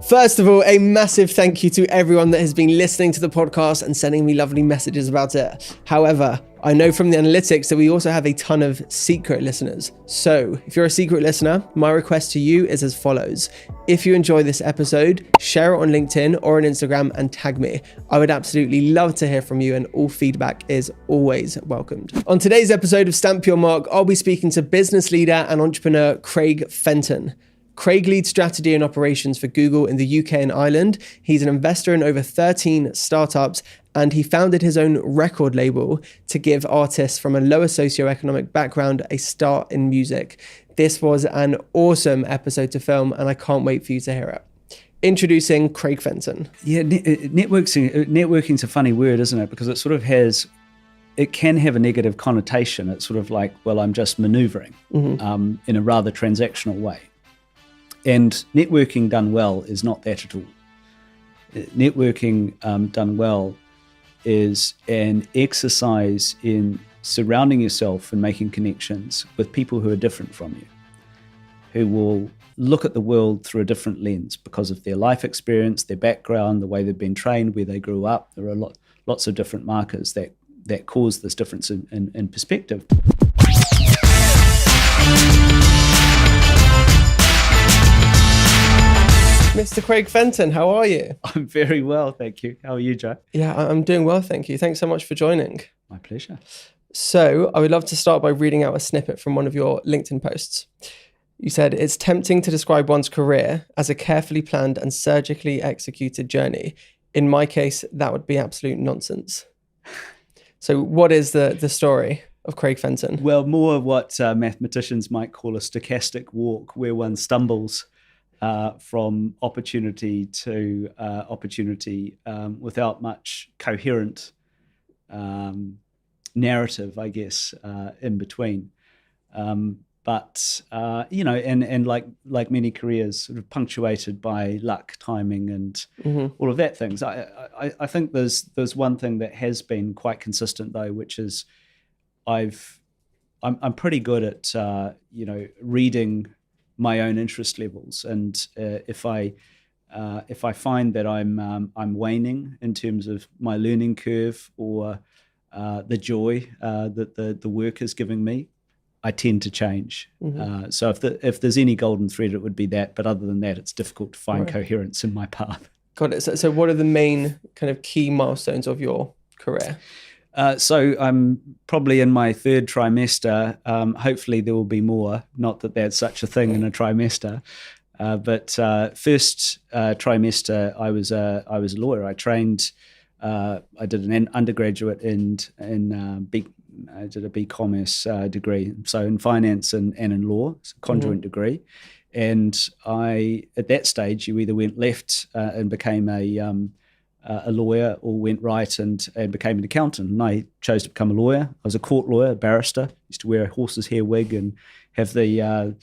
First of all, a massive thank you to everyone that has been listening to the podcast and sending me lovely messages about it. However, I know from the analytics that we also have a ton of secret listeners. So if you're a secret listener, my request to you is as follows. If you enjoy this episode, share it on LinkedIn or on Instagram and tag me. I would absolutely love to hear from you, and all feedback is always welcomed. On today's episode of Stamp Your Mark, I'll be speaking to business leader and entrepreneur Craig Fenton. Craig leads strategy and operations for Google in the UK and Ireland. He's an investor in over 13 startups, and he founded his own record label to give artists from a lower socio-economic background a start in music. This was an awesome episode to film, and I can't wait for you to hear it. Introducing Craig Fenton. Yeah, networking's a funny word, isn't it? Because it can have a negative connotation. It's sort of like, well, I'm just maneuvering in a rather transactional way. And networking done well is not that at all. Networking done well is an exercise in surrounding yourself and making connections with people who are different from you, who will look at the world through a different lens because of their life experience, their background, the way they've been trained, where they grew up. There are lots of different markers that cause this difference in perspective. Mr. Craig Fenton, how are you? I'm very well, thank you. How are you, Joe? Yeah, I'm doing well, thank you. Thanks so much for joining. My pleasure. So I would love to start by reading out a snippet from one of your LinkedIn posts. You said, "It's tempting to describe one's career as a carefully planned and surgically executed journey. In my case, that would be absolute nonsense." So what is the story of Craig Fenton? Well, more of what mathematicians might call a stochastic walk, where one stumbles from opportunity to opportunity without much coherent narrative, I guess, in between. But like many careers, sort of punctuated by luck, timing, and all of that things. I think there's one thing that has been quite consistent though, which is I'm pretty good at reading my own interest levels, and if I find that I'm waning in terms of my learning curve or the joy that the work is giving me, I tend to change. So if there's any golden thread, it would be that. But other than that, it's difficult to find coherence in my path. Got it. So what are the main kind of key milestones of your career? So I'm probably in my third trimester. Hopefully there will be more. Not that that's such a thing in a trimester. But first trimester, I was a lawyer. I trained. I did an undergraduate I did a B-commerce degree, so in finance and in law, it's a conjoint degree. And at that stage, you either went left and became a lawyer, or went right and became an accountant. And I chose to become a lawyer. I was a court lawyer, a barrister. Used to wear a horse's hair wig and have the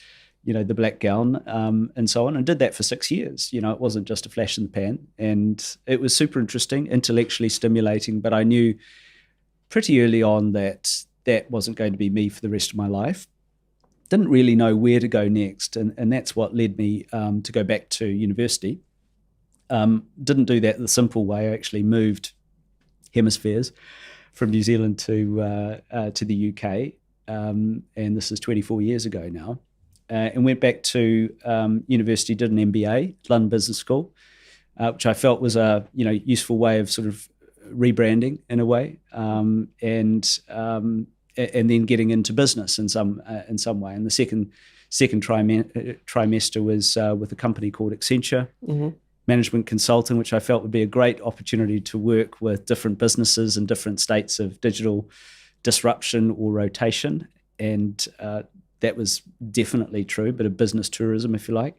black gown and so on. And did that for 6 years. It wasn't just a flash in the pan. And it was super interesting, intellectually stimulating. But I knew pretty early on that wasn't going to be me for the rest of my life. Didn't really know where to go next. And that's what led me to go back to university. Didn't do that the simple way. I actually moved hemispheres from New Zealand to the UK, and this is 24 years ago now, and went back to university, did an MBA, London Business School, which I felt was a useful way of sort of rebranding in a way, and then getting into business in some way. And the second trimester was with a company called Accenture. Management consulting, which I felt would be a great opportunity to work with different businesses in different states of digital disruption or rotation. And that was definitely true, a bit of business tourism, if you like.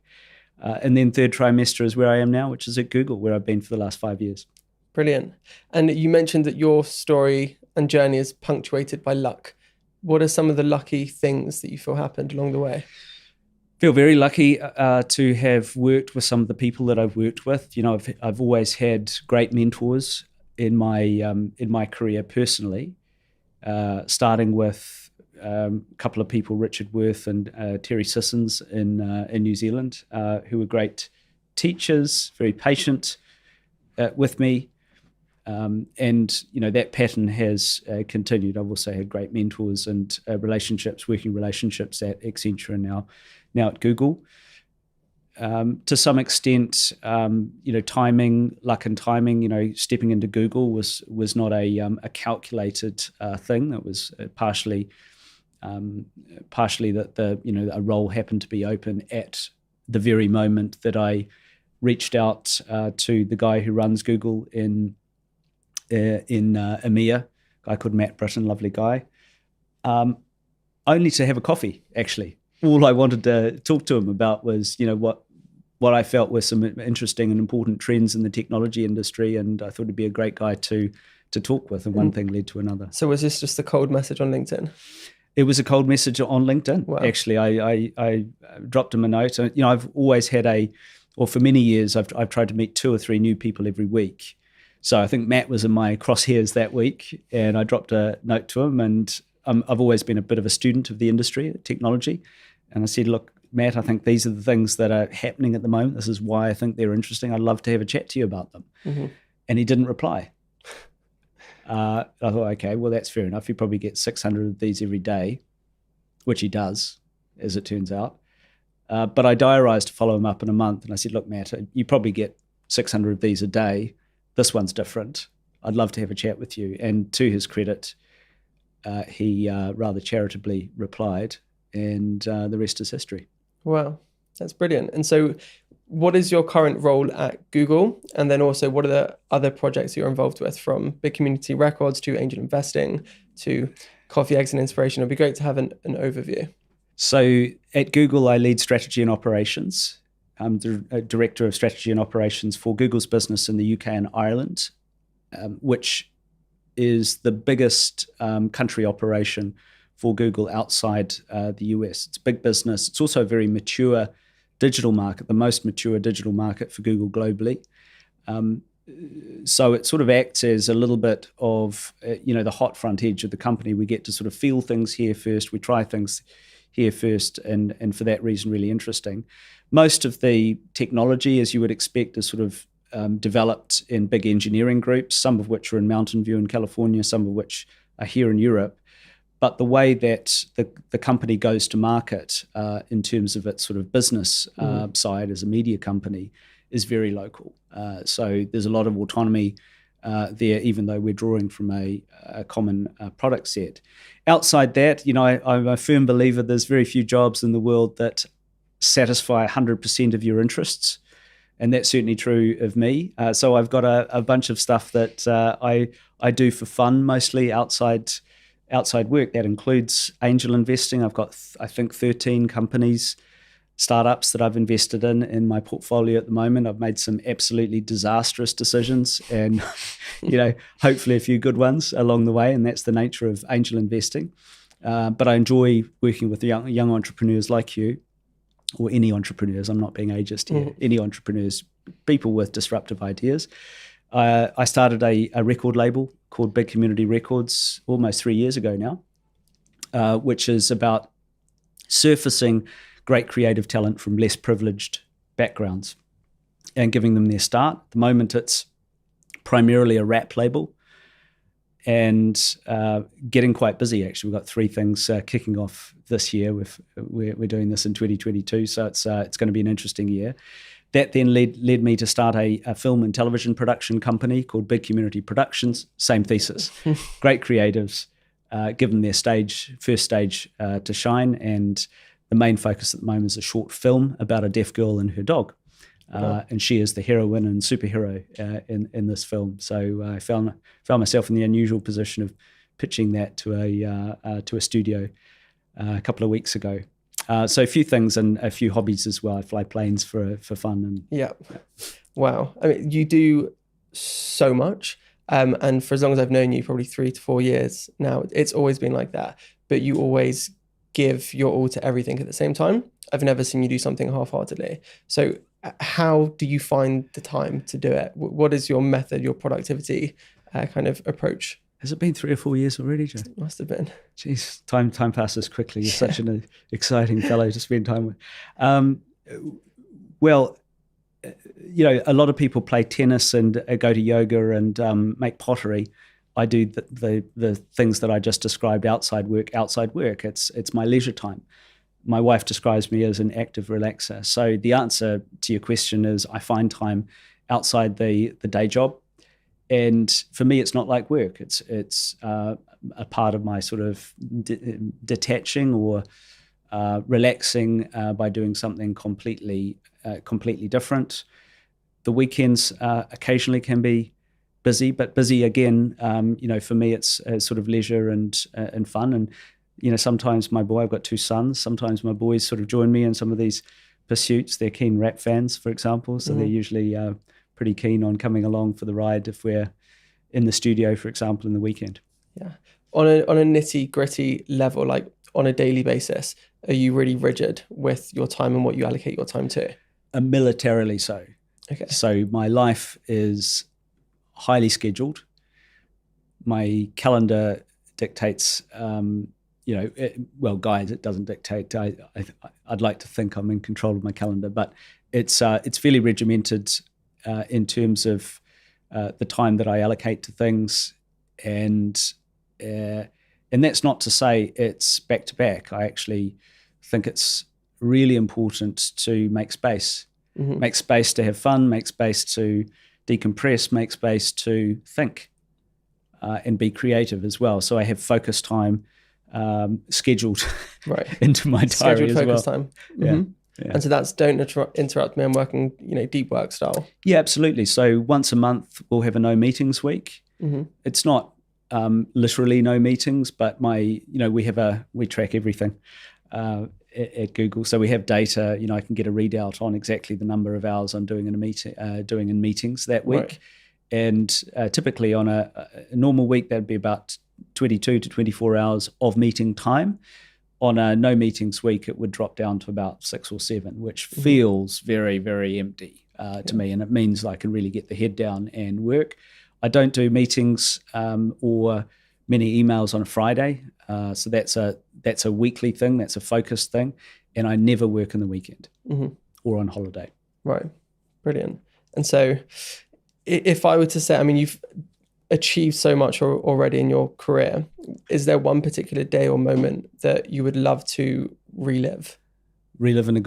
And then third trimester is where I am now, which is at Google, where I've been for the last 5 years. Brilliant. And you mentioned that your story and journey is punctuated by luck. What are some of the lucky things that you feel happened along the way? Feel very lucky to have worked with some of the people that I've worked with. I've always had great mentors in my career personally, starting with a couple of people, Richard Worth and Terry Sissons in New Zealand, who were great teachers, very patient with me. And, that pattern has continued. I've also had great mentors and working relationships at Accenture and now at Google. To some extent, timing, luck and timing, stepping into Google was not a calculated thing. It was partially that a role happened to be open at the very moment that I reached out to the guy who runs Google in EMEA, a guy called Matt Britton, lovely guy, only to have a coffee, actually. All I wanted to talk to him about was, what I felt were some interesting and important trends in the technology industry, and I thought he'd be a great guy to talk with, and one thing led to another. So was this just a cold message on LinkedIn? It was a cold message on LinkedIn. Wow. Actually, I dropped him a note. I've always had for many years, I've tried to meet 2 or 3 new people every week. So I think Matt was in my crosshairs that week, and I dropped a note to him. And I've always been a bit of a student of the industry, technology. And I said, look, Matt, I think these are the things that are happening at the moment. This is why I think they're interesting. I'd love to have a chat to you about them. Mm-hmm. And he didn't reply. I thought, okay, well, that's fair enough. He probably gets 600 of these every day, which he does, as it turns out. But I diarised to follow him up in a month. And I said, look, Matt, you probably get 600 of these a day. This one's different. I'd love to have a chat with you. And to his credit, he rather charitably replied, and the rest is history. Wow, that's brilliant. And so what is your current role at Google? And then also, what are the other projects you're involved with, from Big Community Records to angel investing to Coffee, Eggs and Inspiration? It'd be great to have an overview. So at Google, I lead strategy and operations. I'm the director of strategy and operations for Google's business in the UK and Ireland, which is the biggest country operation for Google outside the US. It's a big business. It's also a very mature digital market, the most mature digital market for Google globally. So it sort of acts as a little bit of, the hot front edge of the company. We get to sort of feel things here first. We try things here first, and for that reason, really interesting. Most of the technology, as you would expect, is sort of developed in big engineering groups, some of which are in Mountain View in California, some of which are here in Europe. But the way that the company goes to market in terms of its sort of business side as a media company is very local. So there's a lot of autonomy there, even though we're drawing from a common product set. Outside that, I'm a firm believer there's very few jobs in the world that satisfy 100% of your interests. And that's certainly true of me. So I've got a bunch of stuff that I do for fun, mostly outside work. That includes angel investing. I've got, I think, 13 companies, startups that I've invested in my portfolio at the moment. I've made some absolutely disastrous decisions and, hopefully a few good ones along the way. And that's the nature of angel investing. But I enjoy working with young entrepreneurs like you, or any entrepreneurs. I'm not being ageist here. Any entrepreneurs, people with disruptive ideas. I started a record label called Big Community Records almost 3 years ago now, which is about surfacing great creative talent from less privileged backgrounds and giving them their start. At the moment, it's primarily a rap label and getting quite busy, actually. We've got 3 things kicking off this year. We're doing this in 2022, so it's going to be an interesting year. That then led me to start a film and television production company called Big Community Productions. Same thesis. Great creatives, give them their first stage to shine. And the main focus at the moment is a short film about a deaf girl and her dog. And she is the heroine and superhero in this film. So I found myself in the unusual position of pitching that to a studio a couple of weeks ago. So a few things and a few hobbies as well. I fly planes for fun. Yeah. Wow. I mean, you do so much. And for as long as I've known you, probably 3 to 4 years now, it's always been like that. But you always give your all to everything at the same time. I've never seen you do something half-heartedly. So how do you find the time to do it? What is your method, your productivity kind of approach? Has it been 3 or 4 years already, Joe? It must have been. Jeez, time passes quickly. You're such an exciting fellow to spend time with. Well, a lot of people play tennis and go to yoga and make pottery. I do the things that I just described outside work. It's my leisure time. My wife describes me as an active relaxer. So the answer to your question is I find time outside the day job. And for me, it's not like work. It's a part of my sort of detaching or relaxing by doing something completely different. The weekends occasionally can be busy, but busy again. For me, it's sort of leisure and fun. And sometimes I've got two sons. Sometimes my boys sort of join me in some of these pursuits. They're keen rap fans, for example, so they're usually pretty keen on coming along for the ride if we're in the studio, for example, in the weekend. Yeah. On a nitty gritty level, like on a daily basis, are you really rigid with your time and what you allocate your time to? Militarily so. Okay. So my life is highly scheduled. My calendar dictates, guys, it doesn't dictate. I'd like to think I'm in control of my calendar, but it's fairly regimented in terms of the time that I allocate to things, and that's not to say it's back to back. I actually think it's really important to make space, make space to have fun, make space to decompress, make space to think, and be creative as well. So I have focus time scheduled into my diary as well. Scheduled focus time. Mm-hmm. Yeah. And so that's don't interrupt me, I'm working, deep work style. Yeah, absolutely. So once a month we'll have a no meetings week. It's not literally no meetings, but we track everything at Google. So we have data, I can get a readout on exactly the number of hours I'm doing in meetings that week. Right. And typically on a normal week, that'd be about 22 to 24 hours of meeting time. On a no meetings week, it would drop down to about 6 or 7, which feels very, very empty to me. And it means I can really get the head down and work. I don't do meetings or many emails on a Friday. So that's a weekly thing. That's a focused thing. And I never work on the weekend or on holiday. Right. Brilliant. And so if I were to say, you've achieved so much already in your career, is there one particular day or moment that you would love to relive in a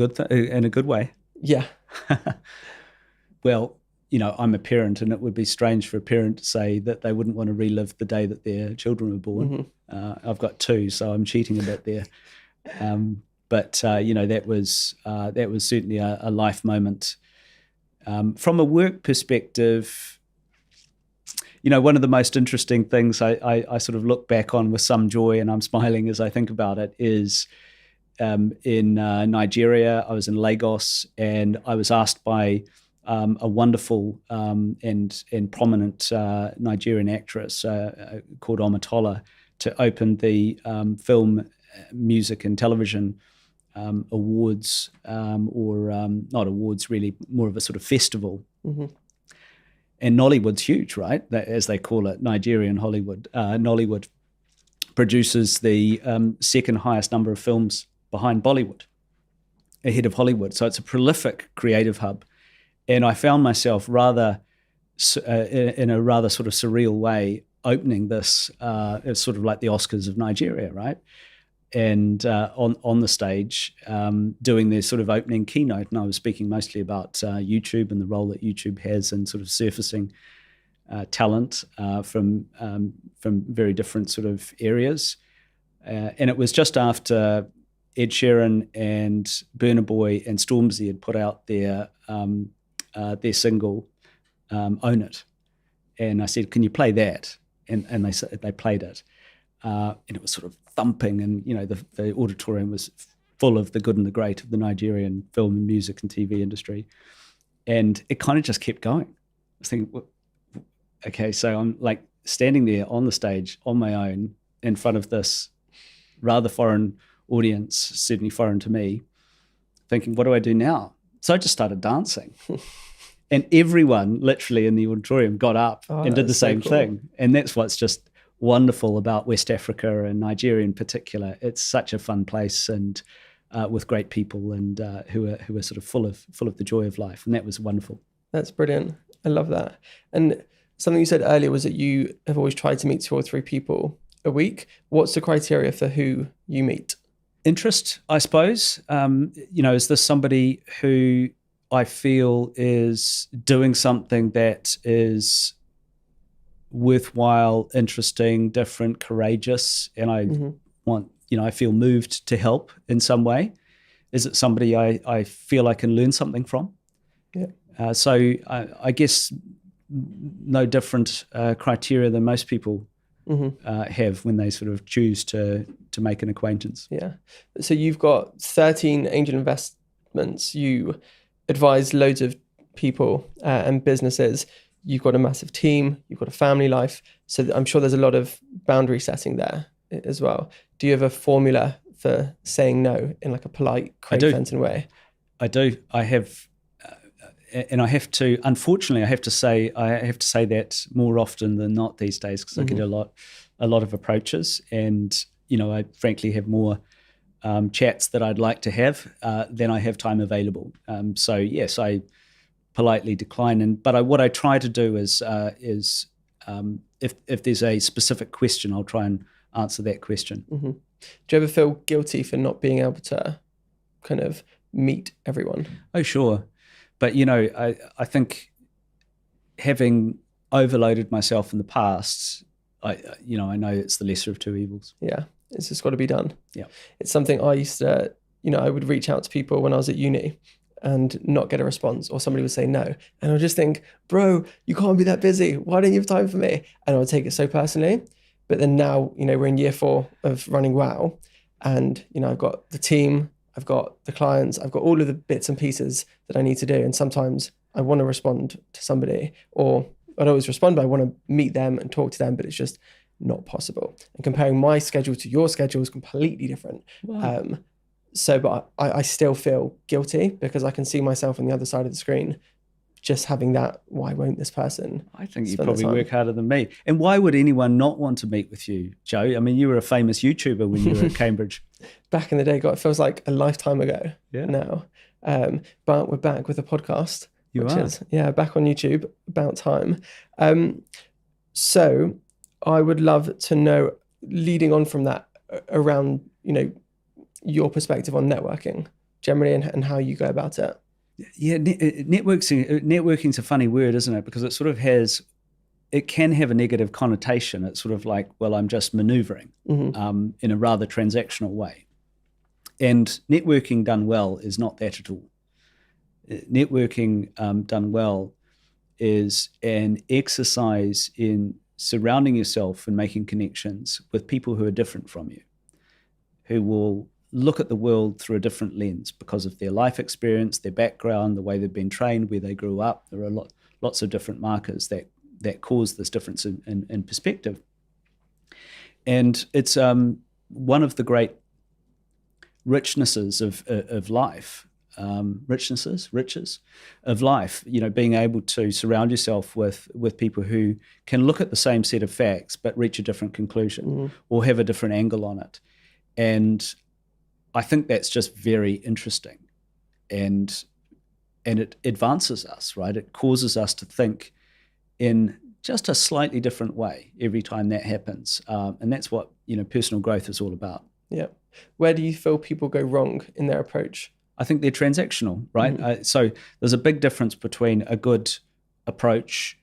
good way? Yeah. Well, I'm a parent, and it would be strange for a parent to say that they wouldn't want to relive the day that their children were born. I've got 2, so I'm cheating a bit there. But that was certainly a life moment. From a work perspective, one of the most interesting things I sort of look back on with some joy, and I'm smiling as I think about it, is in Nigeria. I was in Lagos, and I was asked by a wonderful and prominent Nigerian actress called Omotola to open the Film, Music and Television Awards, or not awards really, more of a sort of festival. And Nollywood's huge, right? As they call it, Nigerian Hollywood. Nollywood produces the second highest number of films behind Bollywood, ahead of Hollywood. So it's a prolific creative hub. And I found myself in a rather sort of surreal way opening this. It's sort of like the Oscars of Nigeria, right? And on the stage, doing their sort of opening keynote, and I was speaking mostly about YouTube and the role that YouTube has in sort of surfacing talent from very different sort of areas. And it was just after Ed Sheeran and Burna Boy and Stormzy had put out their single "Own It," and I said, "Can you play that?" And they played it, and it was sort of thumping, and the auditorium was full of the good and the great of the Nigerian film and music and TV industry, and it kind of just kept going. I was thinking, well, okay, so I'm like standing there on the stage on my own in front of this rather foreign audience, certainly foreign to me, thinking, what do I do now? So I just started dancing. And everyone literally in the auditorium got up and did the same thing. And that's what's just wonderful about West Africa and Nigeria in particular. It's such a fun place, and with great people and who are sort of full of the joy of life, and that was wonderful. That's brilliant. I love that. And something you said earlier was that you have always tried to meet 2 or 3 people a week. What's the criteria for who you meet? Interest, I suppose. Is this somebody who I feel is doing something that is worthwhile, interesting, different, courageous, and I want, I feel moved to help in some way? Is it somebody I feel I can learn something from? Yeah. So I guess no different criteria than most people have when they sort of choose to make an acquaintance. Yeah. So you've got 13 angel investments. You advise loads of people and businesses. You've got a massive team. You've got a family life. So I'm sure there's a lot of boundary setting there as well. Do you have a formula for saying no in like a polite Craig Fenton way? I do. I have, and I have to. Unfortunately, I have to say that more often than not these days, because I get a lot of approaches, and I frankly have more chats that I'd like to have than I have time available. So yes, I politely decline. But what I try to do is if there's a specific question, I'll try and answer that question. Mm-hmm. Do you ever feel guilty for not being able to kind of meet everyone? Oh, sure. But, I think having overloaded myself in the past, I know it's the lesser of 2 evils. Yeah, it's just got to be done. Yeah. It's something I used to, I would reach out to people when I was at uni and not get a response, or somebody would say no. And I would just think, bro, you can't be that busy. Why don't you have time for me? And I would take it so personally. But then now, we're in year 4 of running WOW, and, I've got the team, I've got the clients, I've got all of the bits and pieces that I need to do. And sometimes I want to respond to somebody, or I don't always respond, but I want to meet them and talk to them, but it's just not possible. And comparing my schedule to your schedule is completely different. Wow. But I still feel guilty because I can see myself on the other side of the screen just having that, why won't this person? I think you probably work harder than me. And why would anyone not want to meet with you, Joe? I mean, you were a famous YouTuber when you were at Cambridge. Back in the day, God, it feels like a lifetime ago now. But we're back with a podcast. Back on YouTube, about time. So I would love to know, leading on from that, around, your perspective on networking generally and how you go about it. Yeah, networking's a funny word, isn't it? Because it can have a negative connotation. It's sort of like, well, I'm just maneuvering in a rather transactional way. And networking done well is not that at all. Networking done well is an exercise in surrounding yourself and making connections with people who are different from you, who will look at the world through a different lens because of their life experience, their background, the way they've been trained, where they grew up. There are lots of different markers that cause this difference in perspective. And it's one of the great richnesses of life, riches of life, being able to surround yourself with people who can look at the same set of facts but reach a different conclusion or have a different angle on it. And I think that's just very interesting, and it advances us, right? It causes us to think in just a slightly different way every time that happens, and that's what personal growth is all about. Yeah. Where do you feel people go wrong in their approach? I think they're transactional, right? So there's a big difference between a good approach,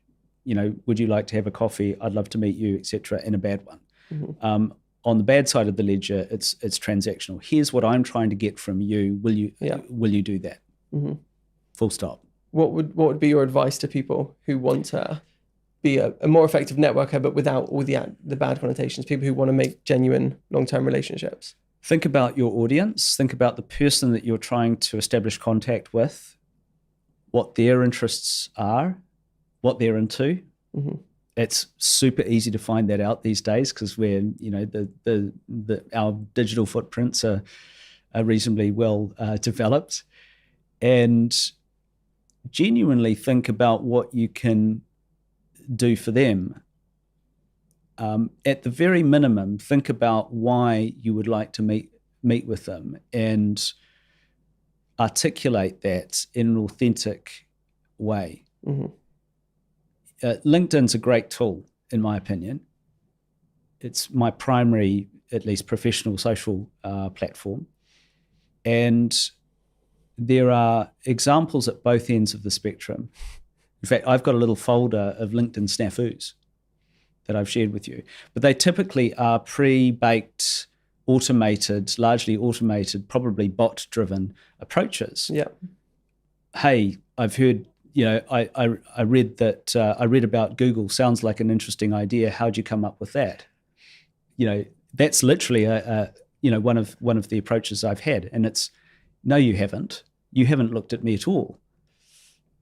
would you like to have a coffee? I'd love to meet you, etc., and a bad one. On the bad side of the ledger, it's transactional. Here's what I'm trying to get from you. Will you do that? Full stop. What would be your advice to people who want to be a more effective networker, but without all the bad connotations? People who want to make genuine long-term relationships. Think about your audience. Think about the person that you're trying to establish contact with, what their interests are, what they're into. It's super easy to find that out these days because we're, our digital footprints are reasonably well developed, and genuinely think about what you can do for them. At the very minimum, think about why you would like to meet meet with them and articulate that in an authentic way. LinkedIn's a great tool, in my opinion. It's my primary, at least professional social platform. And there are examples at both ends of the spectrum. In fact, I've got a little folder of LinkedIn snafus that I've shared with you. But they typically are pre-baked, largely automated, probably bot-driven approaches. Yeah. Hey, I've heard, I read that, I read about Google. Sounds like an interesting idea. How'd you come up with that? That's literally one of the approaches I've had. And it's, no, you haven't. You haven't looked at me at all.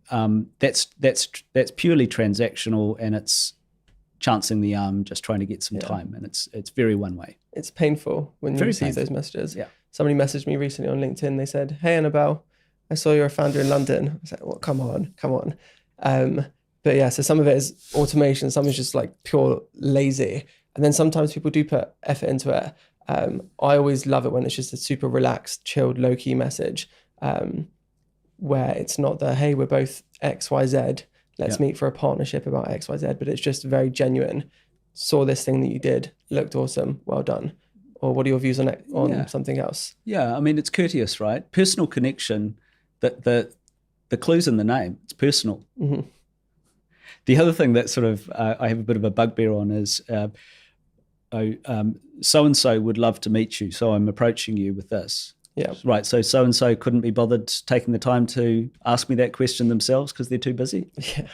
That's purely transactional, and it's chancing the arm, just trying to get some time, and it's very one way. It's painful when you receive those messages. Yeah. Somebody messaged me recently on LinkedIn. They said, "Hey Annabelle, I saw you're a founder in London." I was like, "Well, come on." But yeah, so some of it is automation, some is just like pure lazy, and then sometimes people do put effort into it. I always love it when it's just a super relaxed, chilled, low-key message, where it's not the, hey, we're both XYZ, let's meet for a partnership about XYZ, but it's just very genuine. Saw this thing that you did, looked awesome, well done. Or what are your views on something else? Yeah, I mean, it's courteous, right? Personal connection, the clue's in the name, it's personal. Mm-hmm. The other thing that sort of I have a bit of a bugbear on is so-and-so would love to meet you, so I'm approaching you with this. Yeah. Right, so-and-so couldn't be bothered taking the time to ask me that question themselves because they're too busy? Yeah.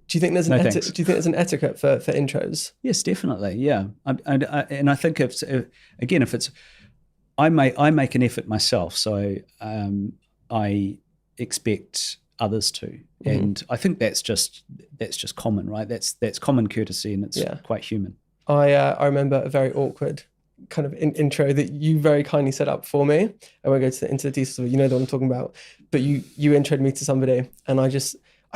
Do you think there's an etiquette for intros? Yes, definitely, yeah. And I think if it's, I make an effort myself, so I expect others to. Mm-hmm. And I think that's just common, right? That's common courtesy, and it's quite human. I remember a very awkward kind of intro that you very kindly set up for me. I won't go into the details of it, you know what I'm talking about. But you introed me to somebody, and I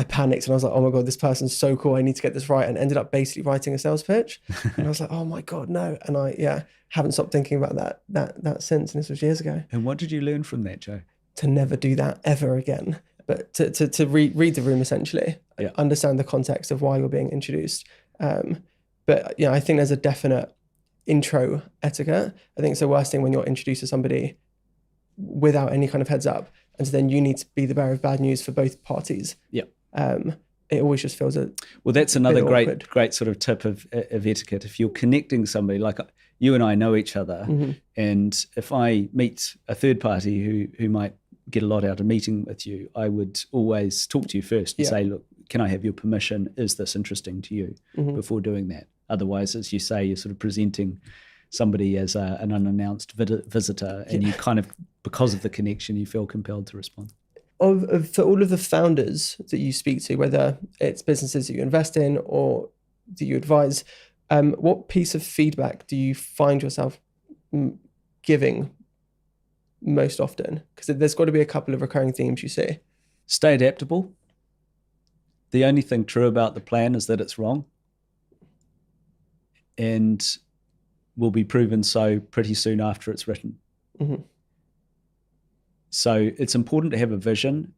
panicked, and I was like, oh my God, this person's so cool, I need to get this right, and ended up basically writing a sales pitch. And I was like, oh my God, no. And I haven't stopped thinking about that since, and this was years ago. And what did you learn from that, Joe? To never do that ever again. But to read the room, essentially, understand the context of why you're being introduced. But I think there's a definite intro etiquette. I think it's the worst thing when you're introduced to somebody without any kind of heads up, and so then you need to be the bearer of bad news for both parties. Yeah. It always just feels that's another great sort of tip of etiquette. If you're connecting somebody, like you and I know each other, mm-hmm. and if I meet a third party who might get a lot out of meeting with you, I would always talk to you first and say, look, can I have your permission? Is this interesting to you? Mm-hmm. Before doing that? Otherwise, as you say, you're sort of presenting somebody as an unannounced visitor, and you kind of, because of the connection, you feel compelled to respond. For all of the founders that you speak to, whether it's businesses that you invest in or that you advise, what piece of feedback do you find yourself giving most often? Because there's got to be a couple of recurring themes you see. Stay adaptable. The only thing true about the plan is that it's wrong, and will be proven so pretty soon after it's written. Mm-hmm. So it's important to have a vision,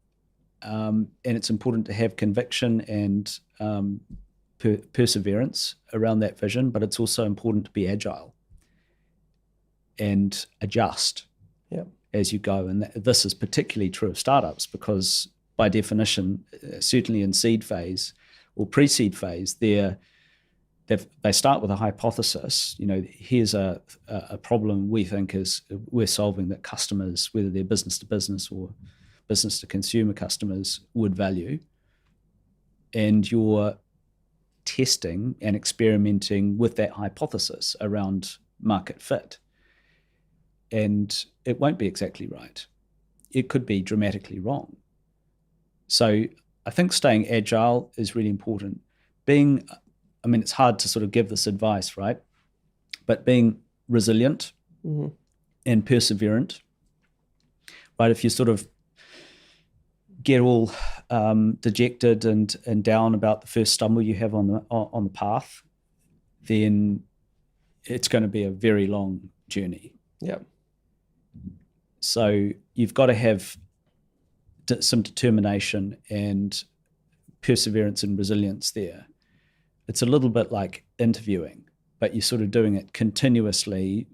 and it's important to have conviction and perseverance around that vision, but it's also important to be agile and adjust as you go. And this is particularly true of startups because by definition, certainly in seed phase or pre-seed phase, they start with a hypothesis. Here's a problem we think we're solving that customers, whether they're business to business or business to consumer customers, would value. And you're testing and experimenting with that hypothesis around market fit. And it won't be exactly right. It could be dramatically wrong. So I think staying agile is really important. It's hard to sort of give this advice, right? But being resilient mm-hmm. and perseverant, right? If you sort of get all dejected and down about the first stumble you have on the path, then it's going to be a very long journey. Yeah. So you've got to have some determination and perseverance and resilience there. It's a little bit like interviewing, but you're sort of doing it continuously,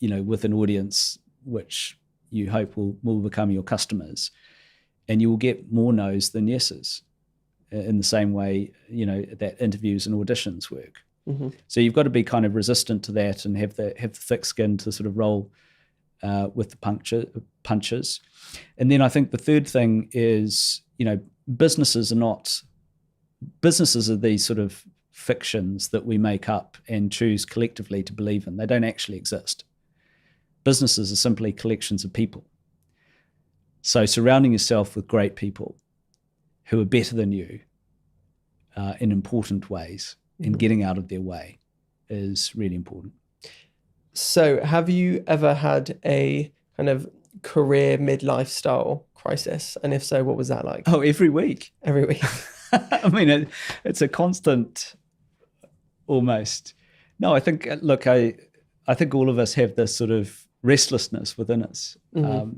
with an audience which you hope will become your customers, and you will get more no's than yeses in the same way, that interviews and auditions work. Mm-hmm. So you've got to be kind of resistant to that and have the thick skin to sort of roll with the punches. And then I think the third thing is, businesses are these sort of fictions that we make up and choose collectively to believe in. They don't actually exist. Businesses are simply collections of people. So surrounding yourself with great people who are better than you in important ways and getting out of their way is really important. So have you ever had a kind of career midlife style crisis? And if so, what was that like? Oh, every week. Every week. I mean, it's a constant almost. No, I think, look, I think all of us have this sort of restlessness within us. Mm-hmm.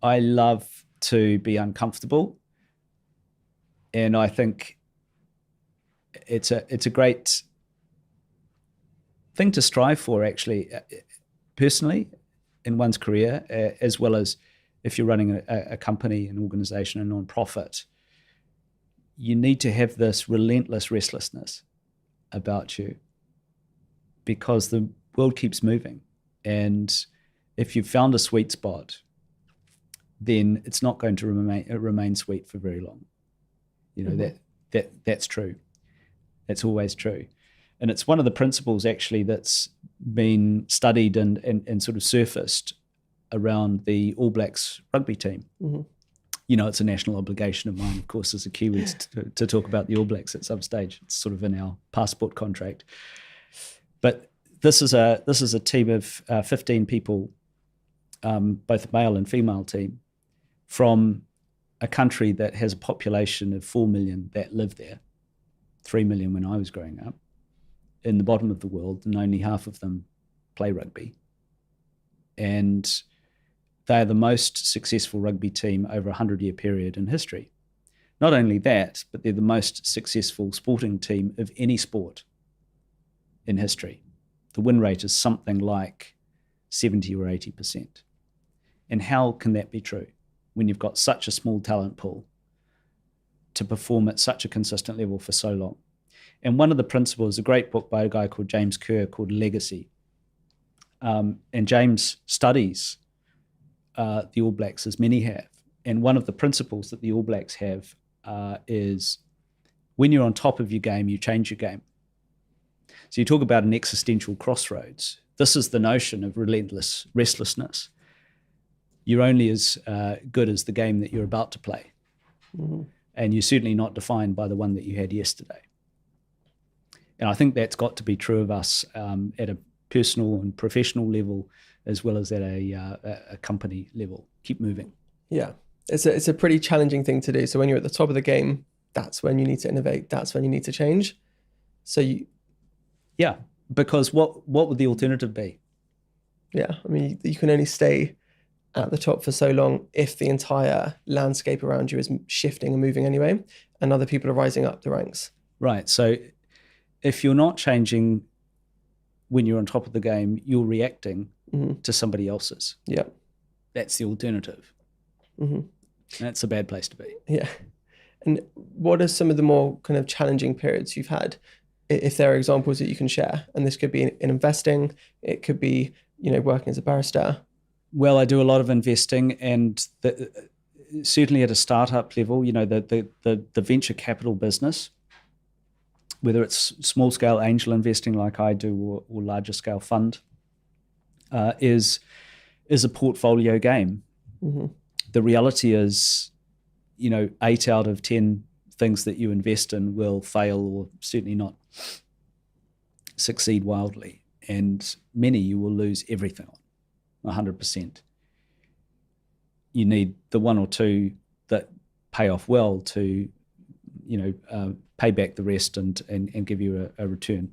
I love to be uncomfortable. And I think it's a great thing to strive for, actually, personally, in one's career, as well as if you're running a company, an organization, a non-profit. You need to have this relentless restlessness about you because the world keeps moving. And if you've found a sweet spot, then it's not going to remain sweet for very long. That's true. That's always true. And it's one of the principles actually that's been studied and sort of surfaced around the All Blacks rugby team. Mm-hmm. It's a national obligation of mine, of course, as a Kiwi to talk about the All Blacks at some stage. It's sort of in our passport contract. But this is a team of 15 people, both male and female team, from a country that has a population of 4 million that live there, 3 million when I was growing up, in the bottom of the world, and only half of them play rugby. And they are the most successful rugby team over a 100-year period in history. Not only that, but they're the most successful sporting team of any sport in history. The win rate is something like 70 or 80%. And how can that be true when you've got such a small talent pool to perform at such a consistent level for so long? And one of the principles, a great book by a guy called James Kerr called Legacy. And James studies the All Blacks, as many have. And one of the principles that the All Blacks have is when you're on top of your game, you change your game. So you talk about an existential crossroads. This is the notion of relentless restlessness. You're only as good as the game that you're about to play. Mm-hmm. And you're certainly not defined by the one that you had yesterday. And I think that's got to be true of us at a personal and professional level, as well as at a company level. Keep moving. Yeah, it's a pretty challenging thing to do. So when you're at the top of the game, that's when you need to innovate. That's when you need to change. Yeah, because what would the alternative be? Yeah, I mean, you can only stay at the top for so long if the entire landscape around you is shifting and moving anyway, and other people are rising up the ranks. Right. So if you're not changing when you're on top of the game, you're reacting to somebody else's. Yeah. That's the alternative. Mm-hmm. That's a bad place to be. Yeah. And what are some of the more kind of challenging periods you've had, if there are examples that you can share? And this could be in investing, it could be, working as a barrister. Well, I do a lot of investing, and certainly at a startup level, the venture capital business, whether it's small scale angel investing like I do or larger scale fund, is a portfolio game. Mm-hmm. The reality is, 8 out of 10 things that you invest in will fail or certainly not succeed wildly, and many you will lose everything on, 100%. You need the one or two that pay off well to, pay back the rest and give you a return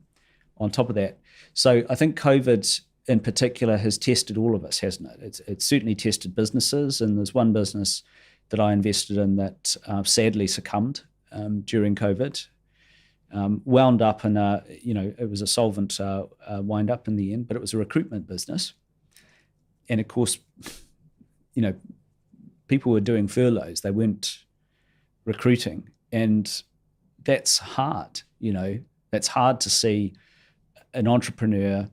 on top of that. So I think COVID in particular has tested all of us, hasn't it? It's certainly tested businesses, and there's one business that I invested in that sadly succumbed during COVID. Wound up in it was a solvent wind up in the end, but it was a recruitment business. And of course, people were doing furloughs. They weren't recruiting. And that's hard, That's hard to see an entrepreneur,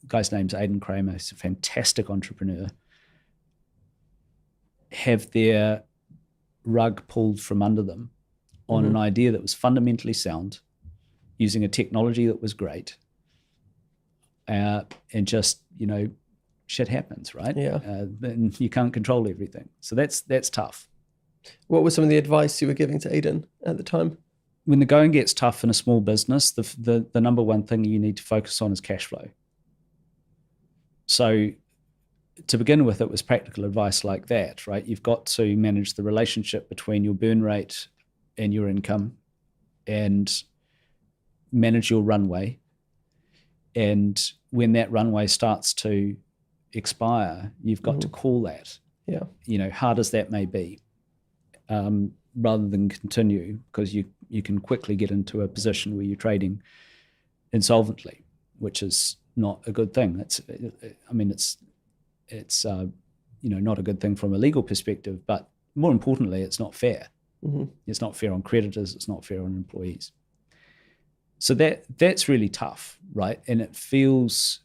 guy's name's Aidan Kramer, he's a fantastic entrepreneur, have their rug pulled from under them on an idea that was fundamentally sound, using a technology that was great, and just, shit happens, right? Yeah. And you can't control everything. So that's tough. What was some of the advice you were giving to Aidan at the time? When the going gets tough in a small business, the number one thing you need to focus on is cash flow. So to begin with, it was practical advice like that, right? You've got to manage the relationship between your burn rate and your income, and manage your runway. And when that runway starts to expire, you've got to call that. Yeah. Hard as that may be, rather than continue, because you can quickly get into a position where you're trading insolvently, which is not a good thing. It's not a good thing from a legal perspective, but more importantly, it's not fair. It's not fair on creditors. It's not fair on employees. So that's really tough, right? And it feels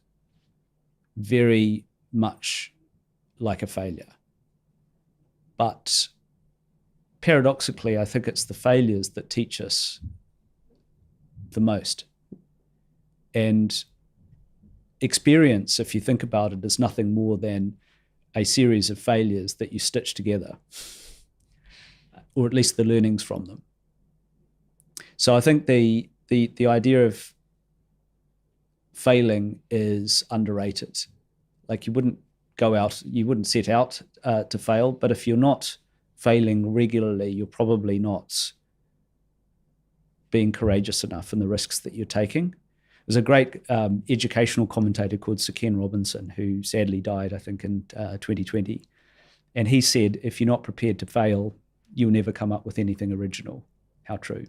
very much like a failure. But paradoxically, I think it's the failures that teach us the most. And experience, if you think about it, is nothing more than a series of failures that you stitch together, or at least the learnings from them. So I think the idea of failing is underrated. Like, you wouldn't set out to fail, but if you're not failing regularly, you're probably not being courageous enough in the risks that you're taking. There's a great educational commentator called Sir Ken Robinson, who sadly died, I think, in 2020. And he said, if you're not prepared to fail, you'll never come up with anything original. How true.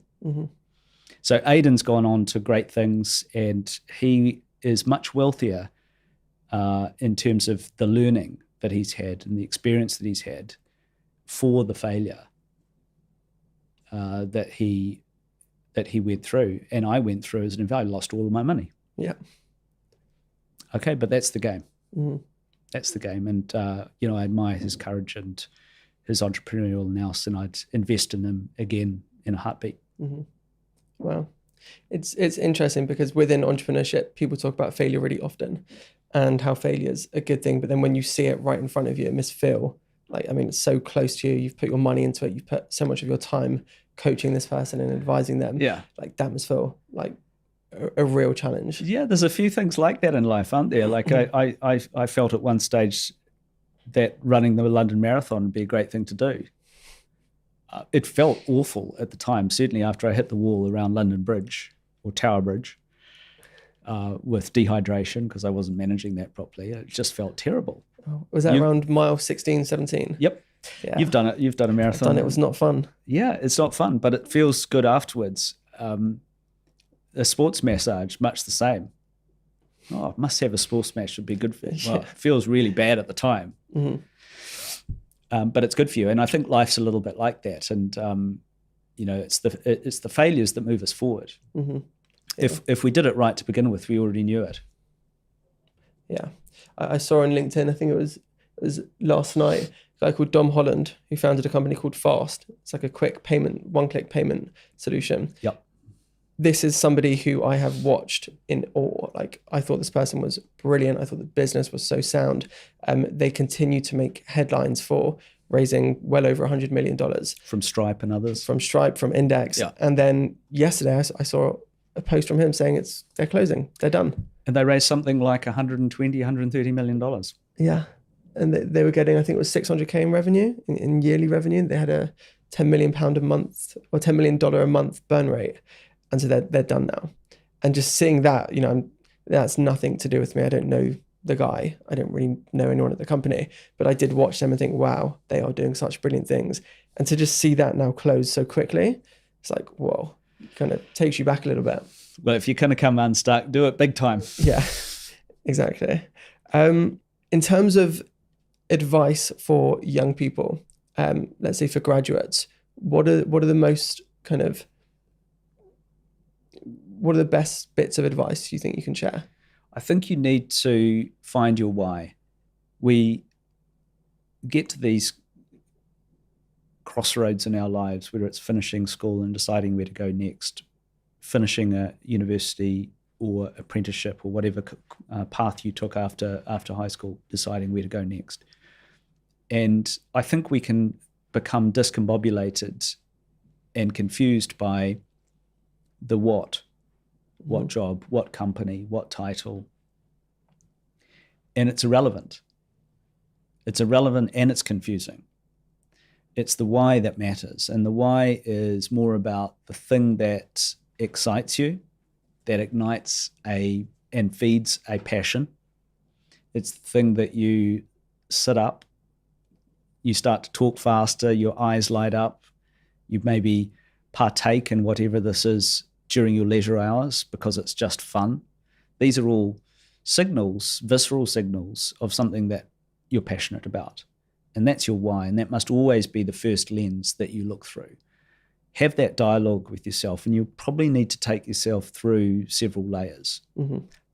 So Aidan's gone on to great things, and he is much wealthier in terms of the learning that he's had and the experience that he's had for the failure that he went through, and I went through as an investor. I lost all of my money. Yeah. Okay, but that's the game. That's the game. And, I admire his courage and his entrepreneurial nous, and I'd invest in him again in a heartbeat. Wow. It's interesting because within entrepreneurship, people talk about failure really often and how failure is a good thing. But then when you see it right in front of you, it must feel like, it's so close to you. You've put your money into it. You've put so much of your time coaching this person and advising them. Yeah. Like, that must feel like a real challenge. Yeah, there's a few things like that in life, aren't there? Like I felt at one stage that running the London Marathon would be a great thing to do. It felt awful at the time, certainly after I hit the wall around London Bridge or Tower Bridge with dehydration, because I wasn't managing that properly. It just felt terrible. Oh, was that around mile 16, 17? Yep. Yeah. You've done it. You've done a marathon. I've done it. It was not fun. Yeah, it's not fun, but it feels good afterwards. A sports massage, much the same. Oh, must have a sports massage, would be good for you. Well, it feels really bad at the time. But it's good for you. And I think life's a little bit like that. And, it's the failures that move us forward. If we did it right to begin with, we already knew it. Yeah. I saw on LinkedIn, I think it was last night, a guy called Dom Holland, who founded a company called Fast. It's like a quick payment, one-click payment solution. Yep. This is somebody who I have watched in awe. Like, I thought this person was brilliant. I thought the business was so sound. They continue to make headlines for raising well over $100 million. From Stripe and others. From Stripe, from Index. Yeah. And then yesterday I saw a post from him saying they're closing, they're done. And they raised something like $130 million. Yeah. And they were getting, I think it was $600K in revenue, in yearly revenue. They had a £10 million a month or $10 million a month burn rate. And so they're done now. And just seeing that, that's nothing to do with me. I don't know the guy. I don't really know anyone at the company, but I did watch them and think, wow, they are doing such brilliant things. And to just see that now close so quickly, it's like, whoa, kind of takes you back a little bit. Well, if you're going to come unstuck, do it big time. Yeah, exactly. In terms of advice for young people, let's say for graduates, what are the most kind of, what are the best bits of advice you think you can share? I think you need to find your why. We get to these crossroads in our lives, whether it's finishing school and deciding where to go next, finishing a university or apprenticeship or whatever path you took after high school, deciding where to go next. And I think we can become discombobulated and confused by the what job, what company, what title. And it's irrelevant. It's irrelevant and it's confusing. It's the why that matters. And the why is more about the thing that excites you, that ignites and feeds a passion. It's the thing that you sit up, you start to talk faster, your eyes light up, you maybe partake in whatever this is during your leisure hours because it's just fun. These are all signals, visceral signals of something that you're passionate about. And that's your why. And that must always be the first lens that you look through. Have that dialogue with yourself. And you probably need to take yourself through several layers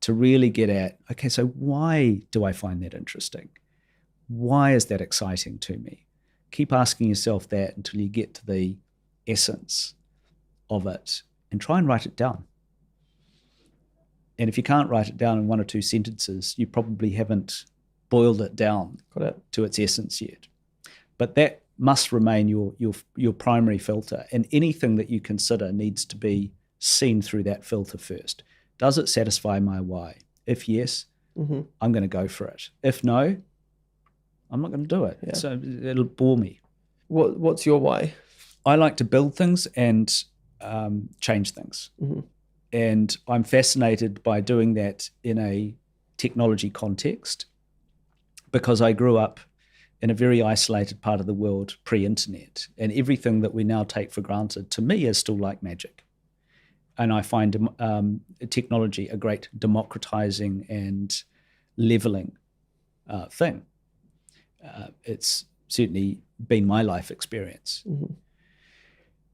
to really get at, okay, so why do I find that interesting? Why is that exciting to me? Keep asking yourself that until you get to the essence of it. And try and write it down. And if you can't write it down in one or two sentences, you probably haven't boiled it down to its essence yet. But that must remain your primary filter. And anything that you consider needs to be seen through that filter first. Does it satisfy my why? If yes, I'm going to go for it. If no, I'm not going to do it. Yeah. So it'll bore me. What's your why? I like to build things and change things. And I'm fascinated by doing that in a technology context because I grew up in a very isolated part of the world pre-internet, and everything that we now take for granted to me is still like magic. And I find technology a great democratizing and leveling thing. It's certainly been my life experience.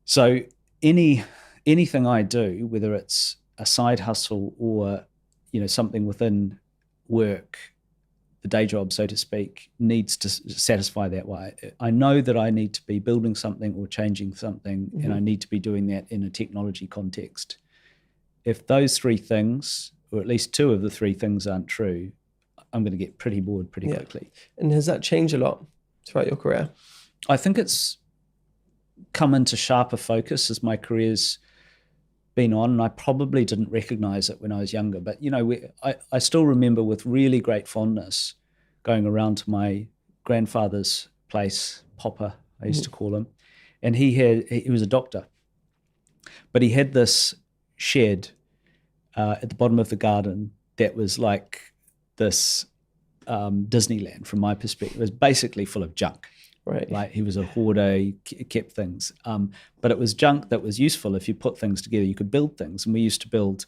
So anything I do, whether it's a side hustle or something within work, the day job, so to speak, needs to satisfy that way. I know that I need to be building something or changing something, and I need to be doing that in a technology context. If those three things, or at least two of the three things, aren't true, I'm going to get pretty bored pretty quickly. And has that changed a lot throughout your career? I think it's come into sharper focus as my career's been on, and I probably didn't recognize it when I was younger. But I still remember with really great fondness going around to my grandfather's place, Popper, I used to call him, and he was a doctor, but he had this shed at the bottom of the garden that was like this Disneyland from my perspective. It was basically full of junk. Right. Like he was a hoarder, he kept things. But it was junk that was useful. If you put things together, you could build things. And we used to build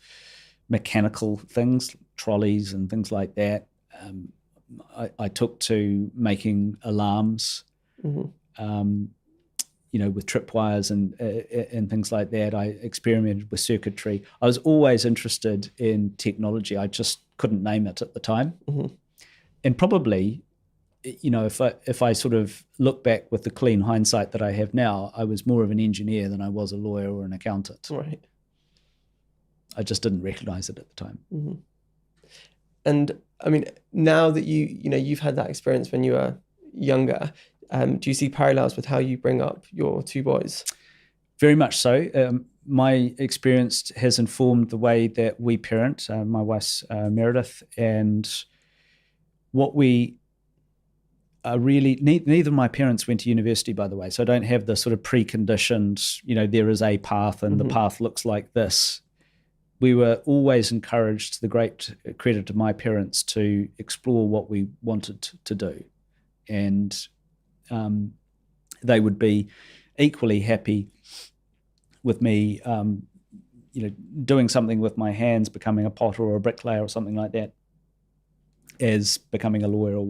mechanical things, trolleys and things like that. I took to making alarms, with tripwires and things like that. I experimented with circuitry. I was always interested in technology. I just couldn't name it at the time. And probably, if I sort of look back with the clean hindsight that I have now, I was more of an engineer than I was a lawyer or an accountant. Right. I just didn't recognize it at the time. And I mean, now that you've had that experience when you were younger, do you see parallels with how you bring up your two boys? Very much so. My experience has informed the way that we parent. My wife's Meredith, and what we are really, neither of my parents went to university, by the way, so I don't have the sort of preconditioned, there is a path and the path looks like this. we were always encouraged, to the great credit of my parents, to explore what we wanted to do. And they would be equally happy with me, doing something with my hands, becoming a potter or a bricklayer or something like that, as becoming a lawyer or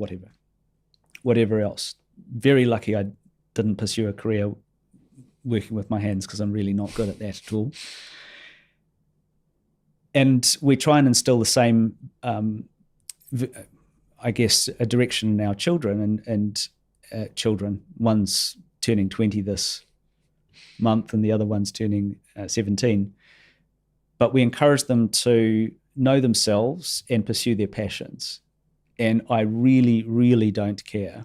whatever else. Very lucky I didn't pursue a career working with my hands, because I'm really not good at that at all. And we try and instill the same, I guess, a direction in our children and children. One's turning 20 this month and the other one's turning 17. But we encourage them to know themselves and pursue their passions. And I really, really don't care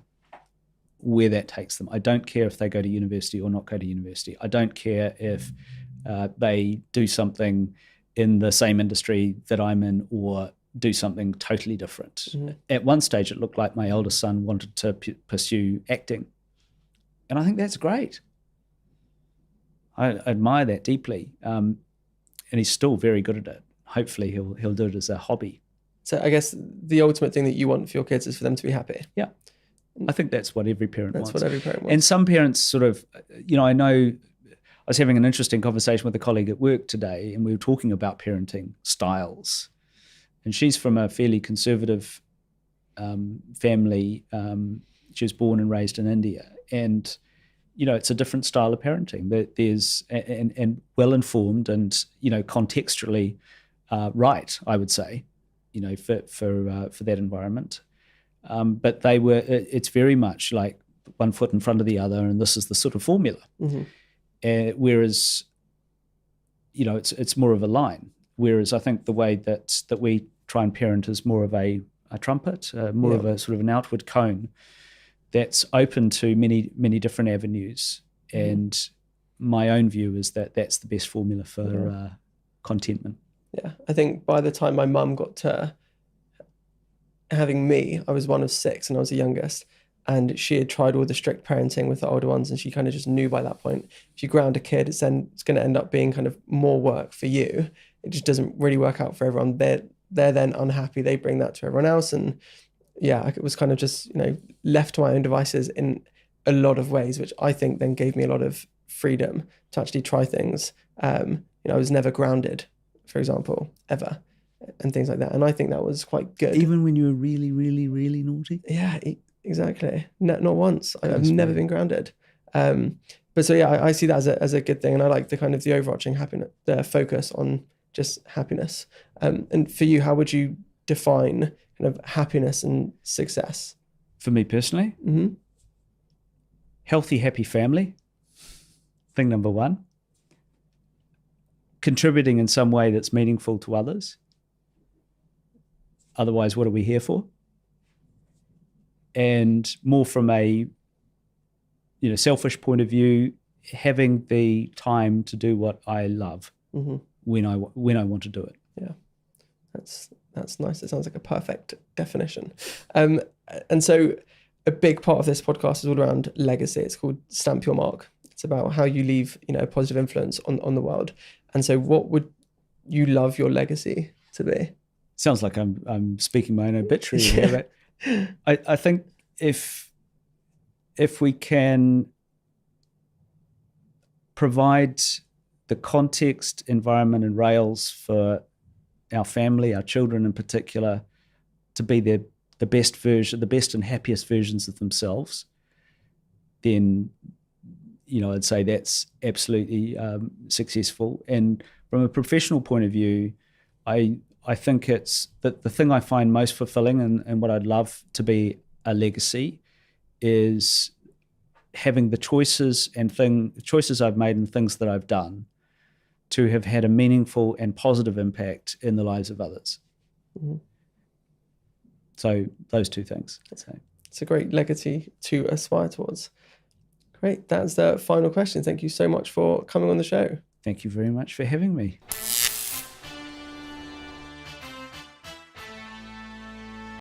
where that takes them. I don't care if they go to university or not go to university. I don't care if they do something in the same industry that I'm in or do something totally different. Mm-hmm. At one stage, it looked like my eldest son wanted to pursue acting. And I think that's great. I admire that deeply. And he's still very good at it. Hopefully he'll do it as a hobby. So I guess the ultimate thing that you want for your kids is for them to be happy. Yeah. I think that's what every parent wants. That's what every parent wants. And some parents sort of, I know I was having an interesting conversation with a colleague at work today, and we were talking about parenting styles. And she's from a fairly conservative family. She was born and raised in India. And, it's a different style of parenting. There's and well-informed and, contextually right, I would say, for that environment. But it's very much like one foot in front of the other, and this is the sort of formula. Mm-hmm. Whereas, it's more of a line. Whereas I think the way that we try and parent is more of a trumpet, more of a sort of an outward cone that's open to many, many different avenues. Mm-hmm. And my own view is that that's the best formula for contentment. Yeah, I think by the time my mum got to having me, I was one of 6 and I was the youngest. And she had tried all the strict parenting with the older ones, and she kind of just knew by that point, if you ground a kid, it's going to end up being kind of more work for you. It just doesn't really work out for everyone. They're then unhappy. They bring that to everyone else. And yeah, it was kind of just, left to my own devices in a lot of ways, which I think then gave me a lot of freedom to actually try things. I was never grounded, for example, ever, and things like that. And I think that was quite good. Even when you were really, really, really naughty? Yeah, exactly. Not once. I've never been grounded. But so yeah, I see that as a good thing, and I like the overarching happiness, the focus on just happiness. And for you, how would you define kind of happiness and success? For me personally, mm-hmm. Healthy, happy family. Thing number 1. Contributing in some way that's meaningful to others. Otherwise, what are we here for? And more from a selfish point of view, having the time to do what I love, mm-hmm. when I want to do it. Yeah, that's nice. It sounds like a perfect definition. And so a big part of this podcast is all around legacy. It's called Stamp Your Mark. It's about how you leave a positive influence on the world. And so what would you love your legacy to be? Sounds like I'm speaking my own obituary here, but I think if we can provide the context, environment, and rails for our family, our children in particular, to be the best version, the best and happiest versions of themselves, then I'd say that's absolutely successful. And from a professional point of view, I think it's that the thing I find most fulfilling and what I'd love to be a legacy is having the choices I've made and things that I've done to have had a meaningful and positive impact in the lives of others. Mm-hmm. So those two things, I'd say. It's a great legacy to aspire towards. Great. That's the final question. Thank you so much for coming on the show. Thank you very much for having me.